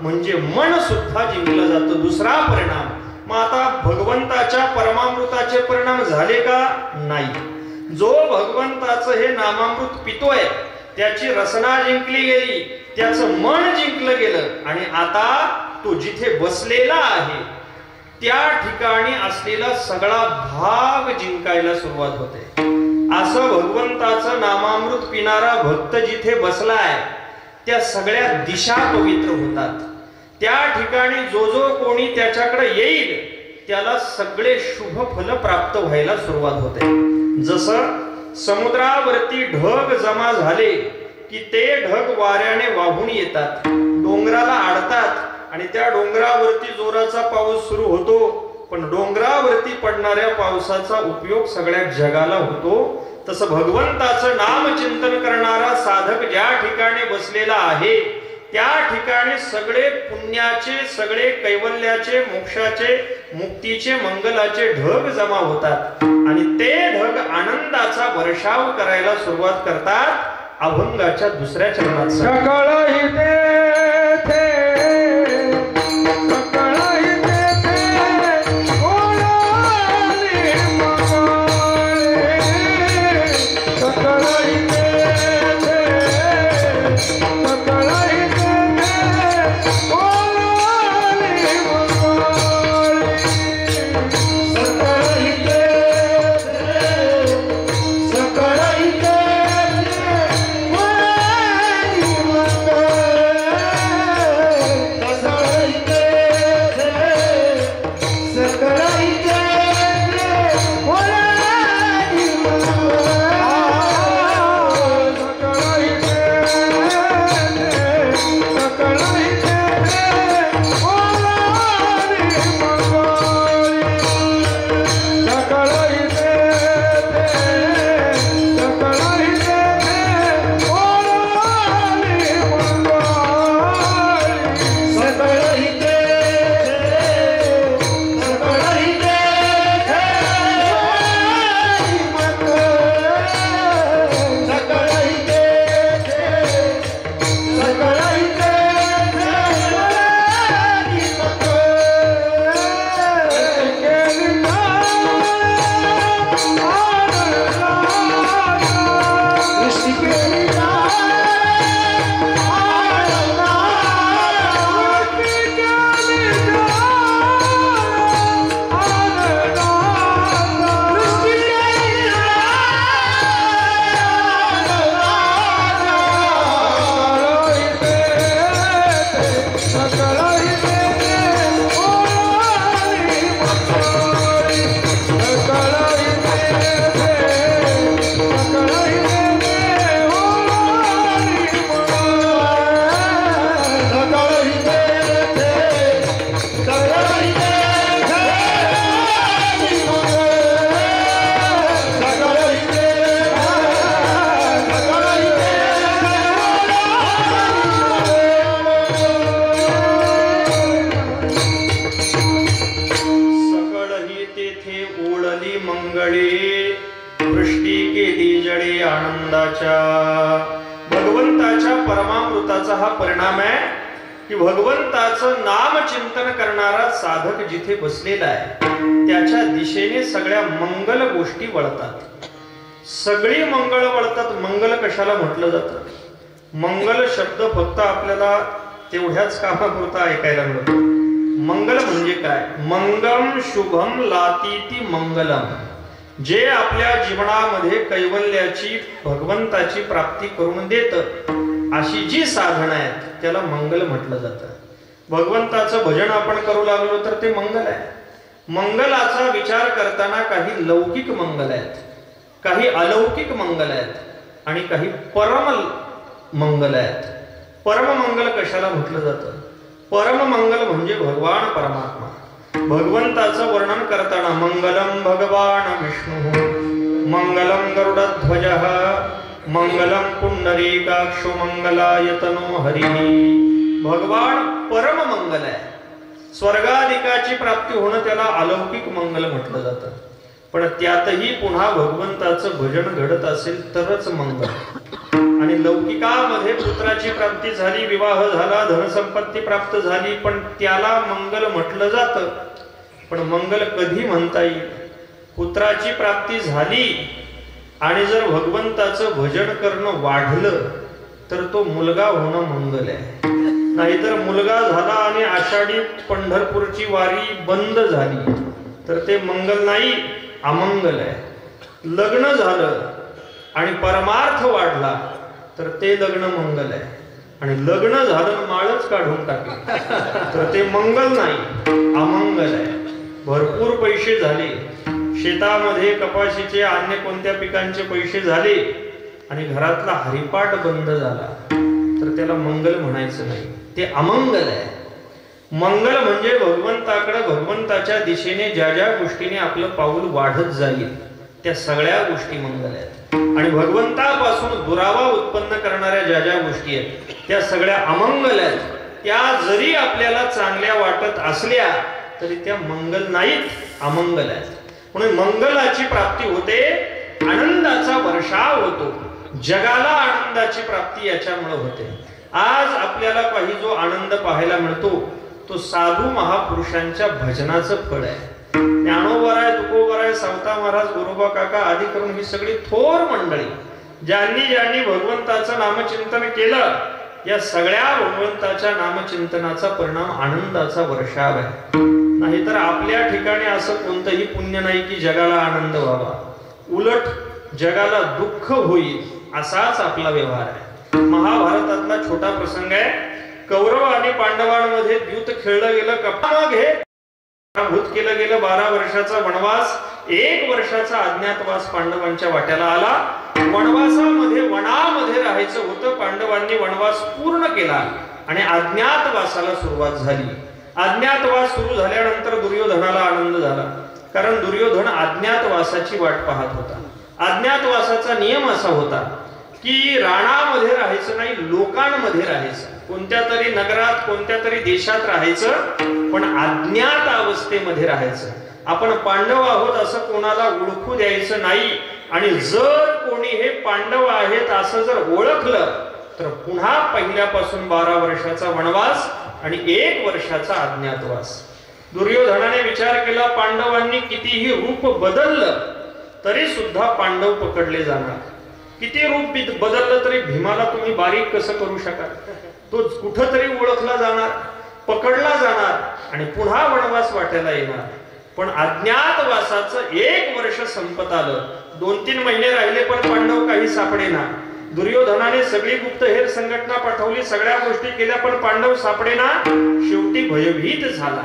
म्हणजे मन सुद्धा जिंकलं जातं. दुसरा परिणाम मग आता भगवंताच्या परमामृताचे परिणाम झाले का? नाही. जो भगवंताचं हे नामामृत पितोय त्याची रसना जिंकली गेली, त्याचं मन जिंकलं गेलं आणि आता तो जिथे बसलेला आहे त्या ठिकाणी असलेला सगळा भाग जिंकायला सुरुवात होते. असं भगवंताचं नामामृत पिणारा भक्त जिथे बसलाय त्या सगळ्या दिशा पवित्र होतात. त्या ठिकाणी जो जो कोणी त्याच्याकडे येईल त्याला सगळे शुभ फल प्राप्त व्हायला सुरुवात होते. जसं समुद्रावरती ढग जमा झाले की ते ढग वाऱ्याने वाहून येतात, डोंगराला अडतात आणि त्या डोंगरावरती जोराचा पाऊस सुरू होतो. पण डोंगरावरती पडणाऱ्या पावसाचा उपयोग सगळ्या जगाला होतो. तसं भगवंताचं नामचिंतन करणारा साधक ज्या ठिकाणी बसलेला आहे त्या ठिकाणी सगळे पुण्याचे, सगळे कैवल्याचे, मोक्षाचे, मुक्तीचे, मंगलाचे ढग जमा होतात आणि ते ढग आनंदाचा वर्षाव करायला सुरुवात करतात. अभंगाच्या दुसऱ्या चरणात सकळ तेथे जरी आनंदाच्या. भगवंताच्या परमामृताचा हा परिणाम आहे की भगवंताचं नाम चिंतन करणारा साधक जिथे बसलेला आहे त्याच्या दिशेने सगळ्या मंगल गोष्टी वळतात. सगळी मंगळ वळतात. मंगल कशाला म्हटलं जातं? मंगल शब्द फक्त आपल्याला तेवढ्याच कामापुरता ऐकायला मिळतो. मंगल म्हणजे काय? मंगम शुभम लातीती मंगलम. जे आपल्या जीवनामध्ये कैवल्याची भगवंताची प्राप्ती करून देतं अशी जी साधनं आहेत त्याला मंगल म्हटलं जातं. भगवंताचं भजन आपण करू लागलो तर ते मंगल आहे. मंगलाचा विचार करताना काही लौकिक मंगल आहेत, काही अलौकिक मंगल आहेत आणि काही परम मंगल आहेत. परममंगल कशाला म्हटलं जातं? परममंगल म्हणजे भगवान परमात्मा. भगवंताचं वर्णन करताना मंगलम भगवान विष्णू, मंगलम गरुडध्वजः, मंगलम पुंडरीकाक्षो मंगलायतनो हरिः. भगवान परममंगल आहे. स्वर्गाधिकाची प्राप्ती होणं त्याला अलौकिक मंगल म्हटलं जातं. पण त्यातही पुन्हा भगवंताचं भजन घडत असेल तरच मंगल. आणि लौकिकामध्ये पुत्राची प्राप्ती झाली, विवाह झाला, धनसंपत्ती प्राप्त झाली, पण त्याला मंगल म्हटलं जातं. पण मंगल कधी म्हणता येईल? पुत्राची प्राप्ती झाली आणि जर भगवंताचं भजन करणं वाढलं तर तो मुलगा होणं मंगल आहे. नाहीतर मुलगा झाला आणि आषाढी पंढरपूरची वारी बंद झाली तर ते मंगल नाही, अमंगल आहे. लग्न झालं आणि परमार्थ वाढला तर ते लग्न मंगल आहे. आणि लग्न झालं माळच काढून टाकली तर ते मंगल नाही, अमंगल आहे. भरपूर पैसे झाले, शेतामध्ये कपाशीचे अन्य कोणत्या पिकांचे पैसे झाले आणि घरातला हरिपाठ बंद झाला तर त्याला मंगल म्हणायचं नाही, ते अमंगल आहे. मंगल म्हणजे भगवंताकडे, भगवंताच्या दिशेने ज्या ज्या गोष्टीने आपलं पाऊल वाढत जाईल त्या सगळ्या गोष्टी मंगल आहेत. आणि भगवंतापासून दुरावा उत्पन्न करणाऱ्या ज्या ज्या गोष्टी आहेत त्या सगळ्या अमंगल आहेत. त्या जरी आपल्याला चांगल्या वाटत असल्या तरी त्या मंगल नाहीत, अमंगल आहेत. म्हणून मंगलाची प्राप्ती होते, आनंदाचा वर्षाव होतो, जगाला आनंदाची प्राप्ती याच्यामुळे होते. आज आपल्याला काही जो आनंद पाहायला मिळतो तो साधू महापुरुषांच्या भजनाचं फळ आहे. ज्ञानोबराय, तुकोबराय, सावता महाराज, गुरुबा काका आदी करून ही सगळी थोर मंडळी ज्यांनी ज्यांनी भगवंताचं नामचिंतन केलं या सगळ्या भगवंताच्या नामचिंतनाचा परिणाम आनंदाचा वर्षाव आहे. नाहीतर आपल्या ठिकाणी असं कोणतंही पुण्य नाही की जगाला आनंद व्हावा. उलट जगाला दुःख होईल असाच आपला व्यवहार आहे. महाभारतातला छोटा प्रसंग आहे. कौरव आणि पांडवांमध्ये द्यूत खेळलं गेलं. कपाग हे भूत केलं गेलं. 12 वर्षाचा वनवास, 1 वर्षाचा अज्ञातवास पांडवांच्या वाट्याला आला. वनवासामध्ये वनामध्ये राहायचं होतं. पांडवांनी वनवास पूर्ण केला आणि अज्ञातवासाला सुरुवात झाली. अज्ञातवास सुरू झाल्यानंतर दुर्योधनाला आनंद झाला, कारण दुर्योधन अज्ञातवासाची वाट पाहत होता. अज्ञातवासाचा नियम असा होता की राणामध्ये राहायचं नाही, लोकांमध्ये राहायचं. कोणत्या तरी नगरात, कोणत्या तरी देशात राहायचं, पण अज्ञात अवस्थेमध्ये राहायचं. आपण पांडव आहोत असं कोणाला ओळखू द्यायचं नाही. आणि जर कोणी हे पांडव आहेत असं जर ओळखलं तर पुन्हा पहिल्यापासून 12 वर्षाचा वनवास आणि 1 वर्षाचा अज्ञातवास. दुर्योधनाने विचार केला, पांडवांनी कितीही रूप बदललं तरी सुद्धा पांडव पकडले जाणार. किती रूप बदललं तरी भीमाला तुम्ही बारीक कसं करू शकाल? तो कुठंतरी ओळखला जाणार, पकडला जाणार आणि पुन्हा वनवास वाट्याला येणार. पण अज्ञातवासाचं 1 वर्ष संपत आलं. 2-3 महिने राहिले पण पांडव काही सापडेना. दुर्योधनाने सगळी गुप्तहेर संघटना पाठवली, सगळ्या गोष्टी केल्या, पण पांडव सापडेना. शेवटी भयभीत झाला.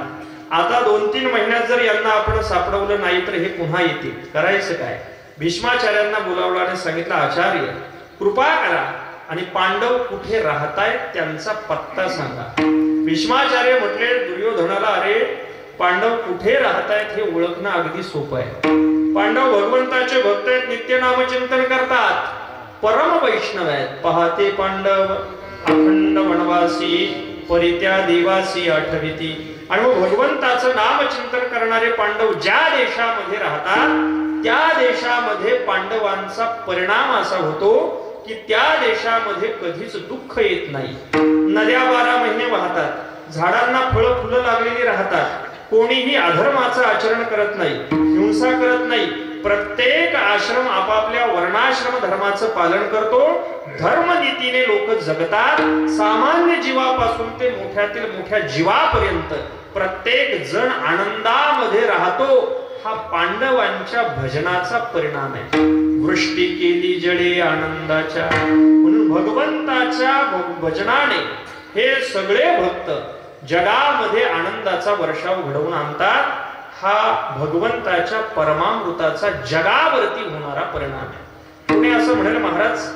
आता 2-3 महिन्यात जर यांना आपण सापडवलं नाही तर हे पुन्हा येतील, करायचं काय? भीष्माचार्यांना बोलावलं आणि सांगितलं, आचार्य कृपा करा आणि पांडव कुठे राहतायत त्यांचा पत्ता सांगा. भीष्माचार्य म्हटले दुर्योधनाला, अरे पांडव कुठे राहतायत हे ओळखणं अगदी सोपं आहे. पांडव भगवंताचे भक्त आहेत, नित्य नामचिंतन करतात, परम वैष्णव आहेत. पाहते पांडव अखंड वनवासी परित्या देवासी आठविती. आणि मग भगवंताचं नामचिंतन करणारे पांडव ज्या देशामध्ये राहतात त्या देशामध्ये पांडवांचा परिणाम असा होतो की त्या देशामध्ये कधीच दुःख येत नाही. नद्या 12 महिने वाहतात, झाडांना फळं फुलं लागलेली राहतात, कोणीही अधर्माचं आचरण करत नाही, हिंसा करत नाही. प्रत्येक आश्रम आपापल्या वर्णाश्रम धर्माचं पालन करतो. धर्मनीतीने लोक जगतात. सामान्य जीवापासून ते मोठ्यातील मोठ्या जीवापर्यंत प्रत्येक जण आनंदामध्ये राहतो. हा पांडवांच्या भजनाचा परिणाम आहे. वृष्टी केली जळे आनंदाच्या, म्हणून भगवंताच्या भजनाने हे सगळे भक्त जगामध्ये आनंदाचा वर्षाव घडवून आणतात. हा भगवंताच्या परमामृताचा जगावरती होणारा परिणाम आहे. कोणी असं म्हणेल, महाराज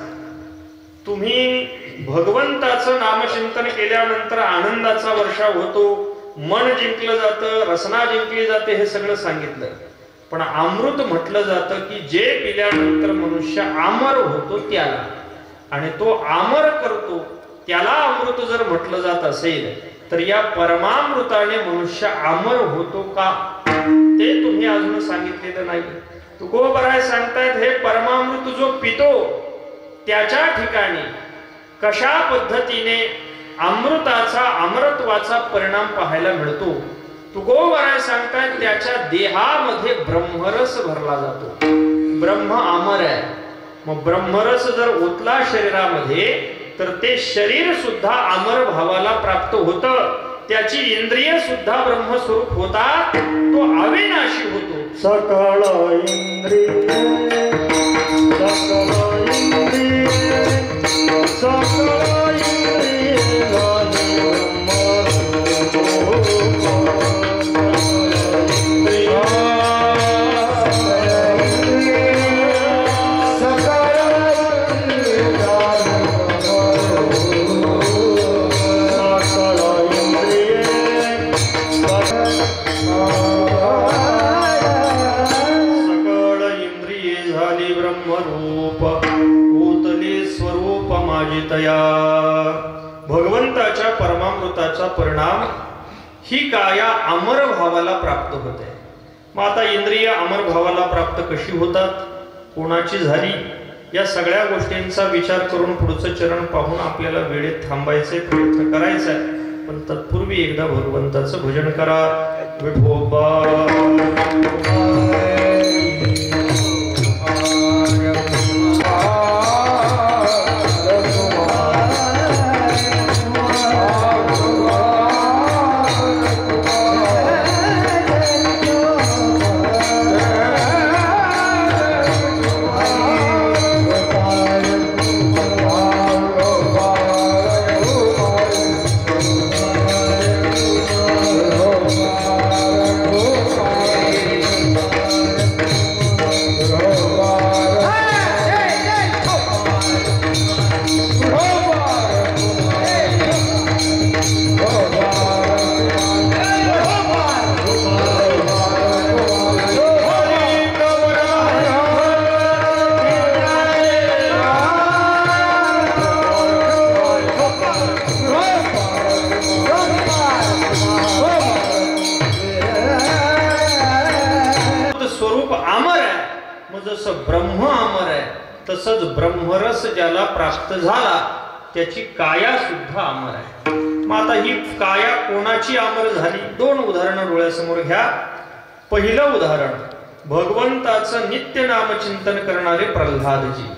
तुम्ही भगवंताचं नामचिंतन केल्यानंतर आनंदाचा वर्षाव होतो, मन जिंकलं जातं, रसना जिंकली जाते, हे सगळं सांगितलं. पण अमृत म्हटलं जातं की जे पिल्यानंतर मनुष्य अमर होतो त्याला, आणि तो अमर करतो त्याला अमृत जर म्हटलं जात असेल तर या परमामृताने मनुष्य अमर होतो का, ते तुम्ही अजून सांगितलेलं नाही. तुकोबराय सांगतायत, हे परमामृत जो पितो त्याच्या ठिकाणी कशा पद्धतीने अमृताचा अमरत्वाचा परिणाम पाहायला मिळतो. तुकोबराय सांगतायत, त्याच्या देहामध्ये ब्रह्मरस भरला जातो. ब्रह्म अमर आहे. मग ब्रह्मरस जर ओतला शरीरामध्ये तर ते शरीर सुद्धा अमर भावाला प्राप्त होतं. त्याची इंद्रिय सुद्धा ब्रह्मस्वरूप होतात. तो अविनाशी होतो. सकळ इंद्रिय भगवंताच्या परमामृताचा परिणाम ही काया अमर भावाला प्राप्त होते. मग आता इंद्रिय अमर भावाला प्राप्त कशी होतात, कोणाची झाली, या सगळ्या गोष्टींचा विचार करून पुढचं चरण पाहून आपल्याला वेळेत थांबायचे प्रयत्न करायचा आहे. पण तत्पूर्वी एकदा भगवंताचं भजन करा. विठोबा ब्रह्म अमर आहे तसंच ब्रह्मरस ज्याला प्राप्त झाला त्याची काया सुद्धा अमर आहे. मग आता ही काया कोणाची अमर झाली, 2 उदाहरणं डोळ्यासमोर घ्या. पहिलं उदाहरण, भगवंताचं नित्य नामचिंतन करणारे प्रल्हादजी.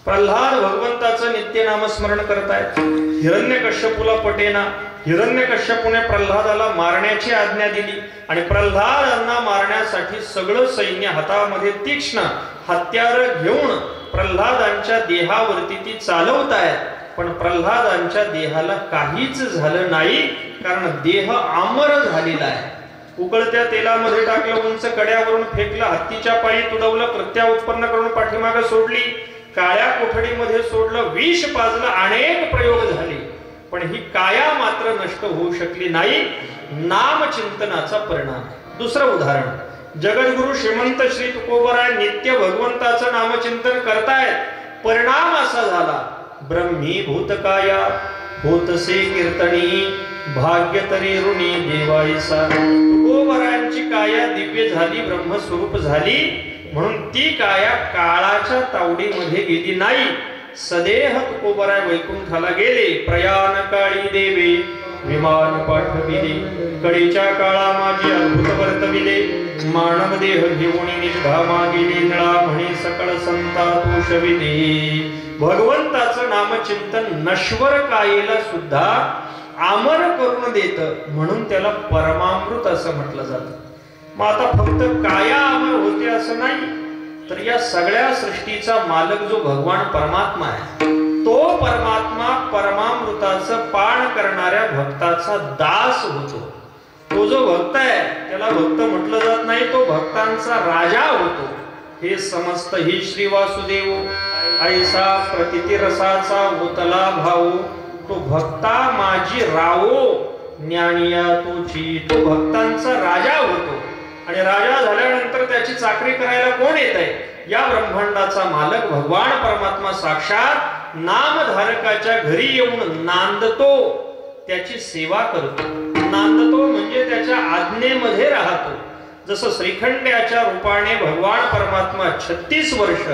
प्रल्हाद भगवंताचं नित्य नामस्मरण करतायत. हिरण्यकश्यपूला पटेना. हिरण्यकश्यपूने प्रल्हादाला मारण्याची आज्ञा दिली आणि प्रल्हादांना मारण्यासाठी सगळं सैन्य हातामध्ये तीक्ष्ण हत्यार घेऊन प्रल्हादांच्या देहावरती ती चालवतायत. पण प्रल्हादांच्या देहाला काहीच झालं नाही, कारण देह अमर झालेला आहे. उकळत्या तेलामध्ये टाकलं, उंच कड्यावरून फेकलं, हत्तीच्या पायी तुडवलं, प्रत्या उत्पन्न करून पाठीमागे सोडली, काळ्या कोठडीमध्ये सोडलं, विष पाजलं, अनेक प्रयोग झाले. पण ही काया मात्र नष्ट होऊ शकली नाही. नामचिंतनाचा परिणाम. दुसरं उदाहरण, जगद्गुरु श्रीमंत श्री तुकोबराय नित्य भगवंताचं नामचिंतन करतायत. परिणाम असा झाला, ब्रह्मीभूत काया होतसे कीर्तनी भाग्य तरी ऋणी देवाईसा. तुकोबरायांची काया दिव्य झाली, ब्रह्मस्वरूप झाली, म्हणून ती काया काळाच्या तावडीमध्ये गेली नाही. सदेह तुकोबराय वैकुंठाला गेले. प्रयाण काळी देवे विमान पाठविले, कळीच्या काळा माझी अद्भुत वर्तविले. मानव देह घेऊन निजधामा गेले, निळा म्हणे सकळ संता तोषविले. भगवंताचं नामचिंतन नश्वर कायेला सुद्धा अमर करून देत, म्हणून त्याला परमामृत असं म्हटलं जातं. मग आता फक्त काया अमर होते असं नाही, तर या सगळ्या सृष्टीचा मालक जो भगवान परमात्मा आहे, तो परमात्मा परमामृताचं पान करणाऱ्या भक्ताचा दास होतो. तो जो भक्त आहे त्याला भक्त म्हटलं जात नाही, तो भक्तांचा राजा होतो. हे समस्त ही श्री वासुदेव ऐसा प्रतिती रसाचा ओतला भाऊ. तो भक्ता माझी रावो ज्ञानिया तुझी. तो भक्तांचा राजा होतो, आणि राजा झाल्यानंतर त्याची चाकरी करायला कोण येत आहे? या ब्रह्मांडाचा मालक भगवान परमात्मा साक्षात नामधारकाच्या घरी येऊन नांदतो, त्याची सेवा करतो. नांदतो म्हणजे त्याच्या आज्ञेमध्ये राहतो. जसं श्रीखंड्याच्या रूपाने भगवान परमात्मा 36 वर्ष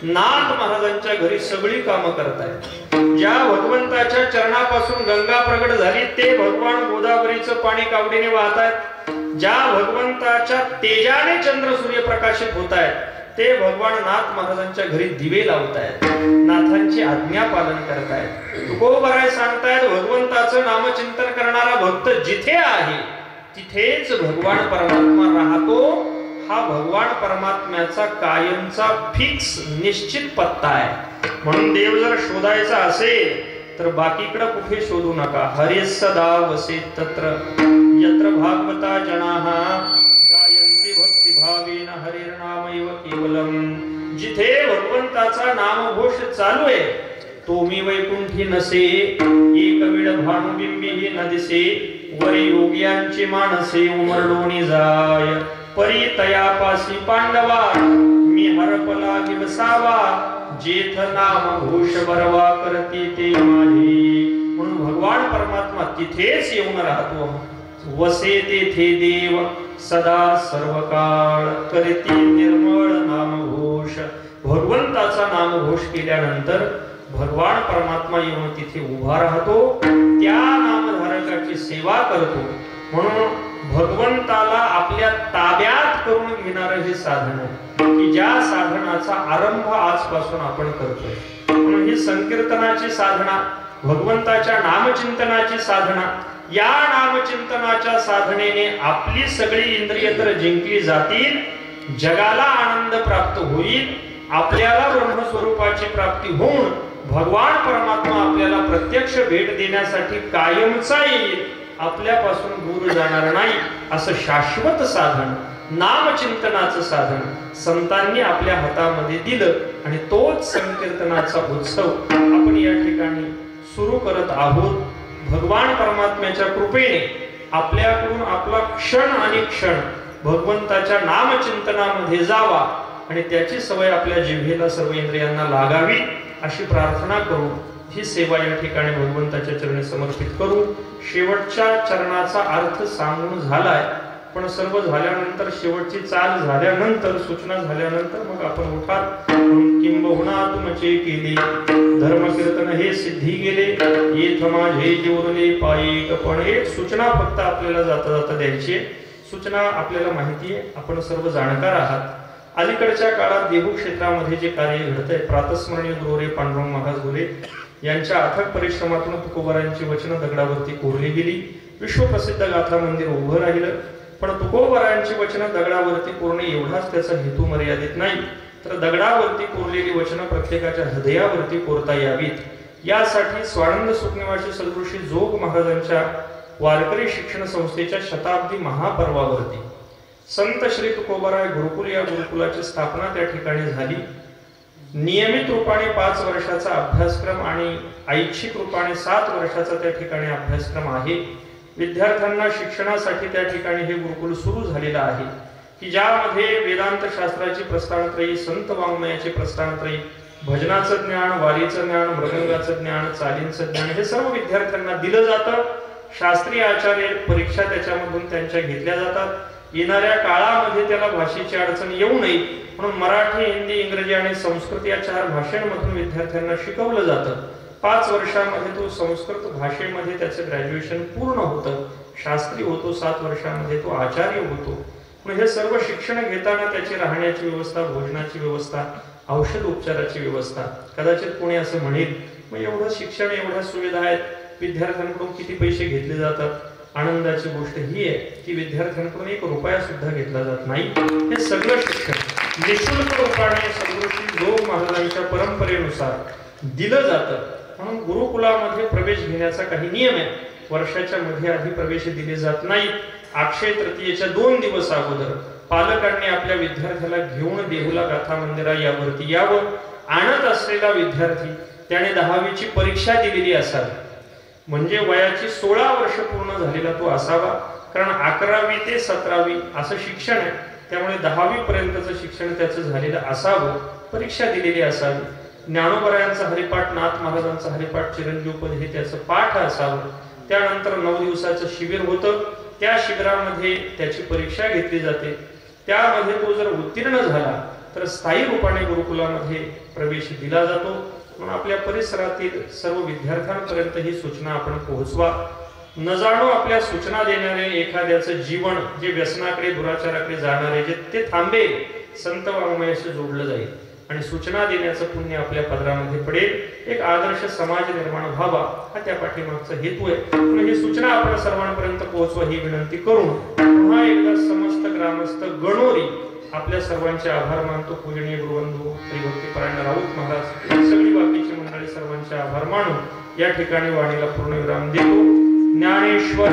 नाथ महाराजांच्या घरी सगळी कामं करतायत. ज्या भगवंताच्या चरणापासून गंगा प्रगट झाली ते भगवान गोदावरीचं पाणी कावडीने वाहतायत. ज्या भगवंताच्या तेजाने चंद्र सूर्य प्रकाशित होत आहेत ते भगवान नाथ महाराजांच्या घरी दिवे लावतायत, नाथांची आज्ञा पालन करतायत. तुकोबराय सांगतायत भगवंताचं नामचिंतन करणारा भक्त जिथे आहे तिथेच भगवान परमात्मा राहतो. हा भगवान परमात्म्याचा कायमचा फिक्स निश्चित पत्ता आहे. म्हणून देव जर शोधायचा असेल तर बाकीकडे कुठे शोधू नका. हरे सदा वसे तत्र यत्र भागवता जनाः गायन्ति भक्ती भावेन हरिर्नामैव केवलम. जिथे भगवंताचा नामघोष चालू आहे तो मी वैकुंठी नसे, एक वेळ भानुबिंबी न दिसे. वरी योग्यांची मानसे उमरडोनी जाय, परी तयापासी पांडवा मी हरपला दिवसावा. जेथ नाम घोष बरवा करते ते माझे. म्हणून भगवान परमात्मा तिथेच येऊन राहतो. वसे तेथे देव सदा सर्व काळ करते निर्मळ नामघोष. भगवंताचा नामघोष केल्यानंतर भगवान परमात्मा येऊन तिथे उभा राहतो, त्या नामधारकाची सेवा करतो. म्हणून भगवंताला आपल्या ताब्यात करून घेणारं हे साधन आहे की ज्या साधनाचा आरंभ आजपासून आपण करतोय. म्हणून ही संकीर्तनाची साधना, भगवंताच्या नामचिंतनाची साधना, या नामचिंतनाच्या साधनेने आपली सगळी इंद्रिय तर जिंकली जातील, जगाला आनंद प्राप्त होईल, आपल्याला ब्रह्मस्वरूपाची प्राप्ती होऊन भगवान परमात्मा आपल्याला प्रत्यक्ष भेट देण्यासाठी कायमचा येईल, आपल्यापासून दूर जाणार नाही. असं शाश्वत साधन, नामचिंतनाचं साधन संतांनी आपल्या हातामध्ये दिलं, आणि तोच संकीर्तनाचा उत्सव आपण या ठिकाणी सुरू करत आहोत. भगवान परमात्म्याच्या कृपेने आपल्याकडून आपला क्षण आणि क्षण भगवंताच्या नामचिंतनामध्ये जावा, आणि त्याची सवय आपल्या जिव्हेला सर्व इंद्रियांना लागावी अशी प्रार्थना करू. ही सेवा या ठिकाणी भगवंताच्या चरणी समर्पित करू. शेवटच्या चरणाचा अर्थ सांगून झालाय, पण सर्व झाल्यानंतर, शेवटची चाल झाल्यानंतर, सूचना झाल्यानंतर मग आपण उठात किंबहुना तुमचे केले धर्मकीर्तन हे सिद्धी गेले, येथ माझे जेवरले पायी. पण एक सूचना फक्त आपल्याला जाता जाता द्यायची. सूचना आपल्याला माहिती आहे, आपण सर्व जाणकार आहात. अलीकडच्या काळात देहू क्षेत्रामध्ये जे कार्य घडतंय, प्रातस्मरणीय गुरुरे पांडुरंग महाराज गुले यांच्या अथक परिश्रमातून तुकोबारायांची वचनं दगडावरती कोरली गेली. विश्वप्रसिद्ध गाथा मंदिर उभं राहिलं. पण तुकोबारायांची वचनं दगडावरती कोरणे एवढाच त्याचा हेतू मर्यादित नाही, तर दगडावरती कोरलेली वचनं प्रत्येकाच्या हृदयावरती कोरता यावीत, यासाठी स्वानंद सुखनिवासी सद्गुरू जोग महाराजांच्या वारकरी शिक्षण संस्थेच्या शताब्दी महापर्वावरती संत श्री तुकोबाराय गुरुकुल या गुरुकुलाची स्थापना त्या ठिकाणी झाली. नियमित रूपाने 5 वर्षाचा अभ्यासक्रम आणि ऐच्छिक रूपाने 7 वर्षाचा त्या ठिकाणी अभ्यासक्रम आहे. विद्यार्थ्यांना शिक्षणासाठी त्या ठिकाणी हे गुरुकुल सुरू झालेलं आहे की ज्यामध्ये वेदांत शास्त्राची प्रस्थानत्रयी, संत वाङ्मयाचे प्रस्थानत्रयी, भजनाचं ज्ञान, वारीचं ज्ञान, मृदंगाचं ज्ञान, चालींचं ज्ञान हे सर्व विद्यार्थ्यांना दिलं जातं. शास्त्रीय आचार्य परीक्षा त्याच्यामधून त्यांच्या घेतल्या जातात. येणाऱ्या काळामध्ये त्याला भाषेची अडचण येऊ नये म्हणून मराठी, हिंदी, इंग्रजी आणि संस्कृत या 4 भाषांमधून विद्यार्थ्यांना शिकवलं जातं. 5 वर्षामध्ये तो संस्कृत भाषेमध्ये त्याचं ग्रॅज्युएशन पूर्ण होतं, शास्त्री होतो. 7 वर्षामध्ये तो आचार्य होतो. पण हे सर्व शिक्षण घेताना त्याची राहण्याची व्यवस्था, भोजनाची व्यवस्था, औषध उपचाराची व्यवस्था. कदाचित कोणी असं म्हणेल मग एवढं शिक्षण, एवढ्या सुविधा आहेत, विद्यार्थ्यांकडून किती पैसे घेतले जातात? आनंदाची गोष्ट ही आहे की विद्यार्थ्यांकडून 1 रुपया सुद्धा घेतला जात नाही. हे सगळं शिक्षण निशुल्क रूपाने सद्गुरू जोग महाराजांच्या परंपरेनुसार दिलं जातं. म्हणून गुरुकुलामध्ये प्रवेश घेण्याचा काही नियम आहे. वर्षाच्या मध्ये आधी प्रवेश दिले जात नाही. अक्षय तृतीयेच्या 2 दिवस अगोदर पालकांनी आपल्या विद्यार्थ्याला घेऊन देहुला गाथा मंदिरा यावरती यावं. आणत असलेला विद्यार्थी त्याने 10वीची परीक्षा दिलेली असावी, म्हणजे वयाची 16 वर्ष पूर्ण झालेला तो असावा. कारण 11वी ते 17वी असं शिक्षण आहे, त्यामुळे 10वी पर्यंतचं शिक्षण त्याचं झालेलं असावं, परीक्षा दिलेली असावी. ज्ञानोबरायांचा हरिपाठ, नाथ महाराजांचा हरिपाठ, चिरंजीवपद हे त्याचं पाठ असावं. त्यानंतर 9 दिवसाचं शिबिर होतं. त्या शिबिरामध्ये त्याची परीक्षा घेतली जाते. त्यामध्ये तो जर उत्तीर्ण झाला तर स्थायी रूपाने गुरुकुलामध्ये प्रवेश दिला जातो. म्हणून आपल्या परिसरातील सर्व विद्यार्थ्यांपर्यंत ही सूचना आपण पोहोचवा. न जाणो आपल्या सूचना देणारे एखाद्याचं जीवन जे व्यसनाकडे, दुराचाराकडे जाणारे जे ते थांबेल, संत वाङ्मयाशी जोडलं जाईल आणि सूचना देण्याचं पुण्य आपल्या पदरामध्ये पडेल. एक आदर्श समाज निर्माण व्हावा हा त्या पाठीमागचा हेतू आहे. म्हणून ही सूचना आपण सर्वांपर्यंत पोहोचवा ही विनंती करून पुन्हा एकदा समस्त ग्रामस्थ गणोरी आपल्या सर्वांचे आभार मानतो. पूजनीय गुरुबंधू श्री भक्तिपरायण राऊत महाराज, सगळी बाकीची मंडळी सर्वांचे आभार मानून या ठिकाणी वाणीला पूर्णविराम देतो. ज्ञानेश्वर